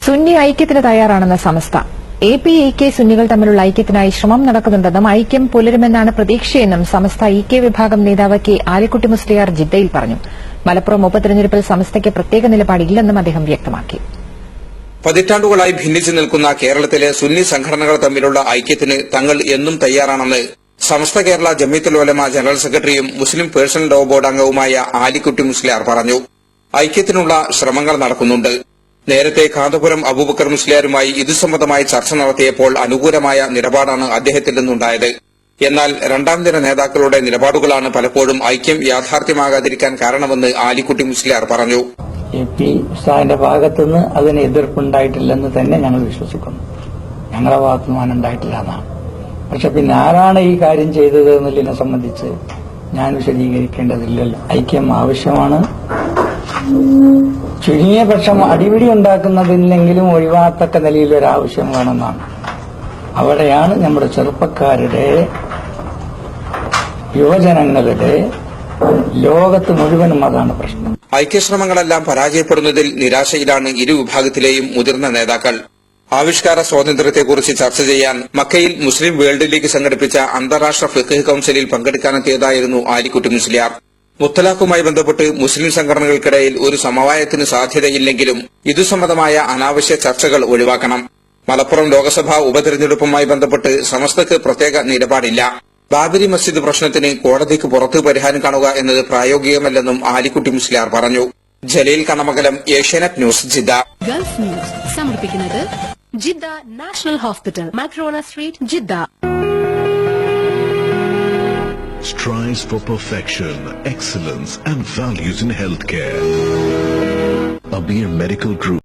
സുന്നി ഐക്യത്തിന് തയ്യാറാണെന്ന സമസ്ത. APEK സുന്നികൾ തമ്മിലുള്ള ഐക്യത്തിനായി ശ്രമം നടക്കുന്നുണ്ടെന്നും ഐക്യം പുലരുമെന്നാണ് പ്രതീക്ഷയെന്നും സമസ്ത EK വിഭാഗം നേതാവ് K. ആലിക്കുട്ടി മുസ്ലിയാർ ജിദ്ദയിൽ പറഞ്ഞു. മലപ്പുറം ഉപതെരഞ്ഞെടുപ്പിൽ സമസ്തയ്ക്ക് പ്രത്യേക നിലപാടില്ലെന്നും അദ്ദേഹം വ്യക്തമാക്കി. പതിറ്റാണ്ടുകളായി ഭിന്നിച്ചു നിൽക്കുന്ന കേരളത്തിലെ സുന്നി സംഘടനകൾ തമ്മിലുള്ള ഐക്യത്തിന് തങ്ങൾ എന്നും തയ്യാറാണെന്ന് സമസ്ത കേരള ജമിയത്തുൽ ഉലമ ജനറൽ സെക്രട്ടറിയും മുസ്ലിം പേഴ്സണൽ ലോ ബോർഡ് അംഗവുമായ ആലിക്കുട്ടി മുസ്ലിയാർ പറഞ്ഞു. ഐക്യത്തിനുള്ള ശ്രമങ്ങൾ നടക്കുന്നുണ്ട്. നേരത്തെ കാന്തപുരം അബൂബക്കർ മുസ്ലിയാരുമായി ഇതു സംബന്ധമായി ചർച്ച നടത്തിയപ്പോൾ അനുകൂലമായ നിലപാടാണ് അദ്ദേഹത്തിൽ നിന്നുണ്ടായത്. എന്നാൽ രണ്ടാം ദിന നേതാക്കളുടെ നിലപാടുകളാണ് പലപ്പോഴും ഐക്യം യാഥാർത്ഥ്യമാകാതിരിക്കാൻ കാരണമെന്ന് ആലിക്കുട്ടി മുസ്ലിയാർ പറഞ്ഞു. AP ഉസ്താദിന്റെ ഭാഗത്തുനിന്ന് അതിന് എതിർപ്പുണ്ടായിട്ടില്ലെന്ന് തന്നെ ഞങ്ങൾ വിശ്വസിക്കുന്നു. ഞങ്ങളുടെ ഭാഗത്തുനിന്ന് അങ്ങനെ ഉണ്ടായിട്ടില്ല എന്നാണ്. പക്ഷെ പിന്നെ ആരാണ് ഈ കാര്യം ചെയ്തത് എന്നുള്ളതിനെ സംബന്ധിച്ച് ഞാൻ വിശദീകരിക്കേണ്ടതില്ലല്ലോ. ഐക്യം ആവശ്യമാണ്. ചുരുങ്ങിയ പക്ഷം അടിപിടി ഉണ്ടാക്കുന്നതില്ലെങ്കിലും ഒഴിവാക്കത്തക്ക നിലയിലൊരാവശ്യം വേണമെന്നാണ്. അവിടെയാണ് നമ്മുടെ ചെറുപ്പക്കാരുടെ, യുവജനങ്ങളുടെ, ലോകത്ത് മുഴുവനും അതാണ് പ്രശ്നം. ഐക്യശ്രമങ്ങളെല്ലാം പരാജയപ്പെടുന്നതിൽ നിരാശയിലാണ് ഇരു വിഭാഗത്തിലെയും മുതിർന്ന നേതാക്കൾ. ആവിഷ്കാര സ്വാതന്ത്ര്യത്തെക്കുറിച്ച് ചർച്ച ചെയ്യാൻ മക്കയിൽ മുസ്ലിം വേൾഡ് ലീഗ് സംഘടിപ്പിച്ച അന്താരാഷ്ട്ര ഫിഖ് കൌൺസിലിൽ പങ്കെടുക്കാനെത്തിയതായിരുന്നു ആലിക്കുട്ടി മുസ്ലിയാർ. മുത്തലാഖുമായി ബന്ധപ്പെട്ട് മുസ്ലിം സംഘടനകൾക്കിടയിൽ ഒരു സമവായത്തിന് സാധ്യതയില്ലെങ്കിലും ഇതു സംബന്ധമായ അനാവശ്യ ചർച്ചകൾ ഒഴിവാക്കണം. മലപ്പുറം ലോക്സഭാ ഉപതെരഞ്ഞെടുപ്പുമായി ബന്ധപ്പെട്ട് സമസ്തക്ക് പ്രത്യേക നിലപാടില്ല. ബാബരി മസ്ജിദ് പ്രശ്നത്തിന് കോടതിക്ക് പുറത്ത് പരിഹാരം കാണുക എന്നത് പ്രായോഗികമല്ലെന്നും ആലിക്കുട്ടി മുസ്ലിയാർ പറഞ്ഞു. Jaleel Kanamakalam, Asianet news, Jeddah. Gulf news സമർപ്പിക്കുന്നത് Jeddah national hospital, Makrona street, Jeddah. Strives for perfection, excellence and values in healthcare. Abir Medical Group.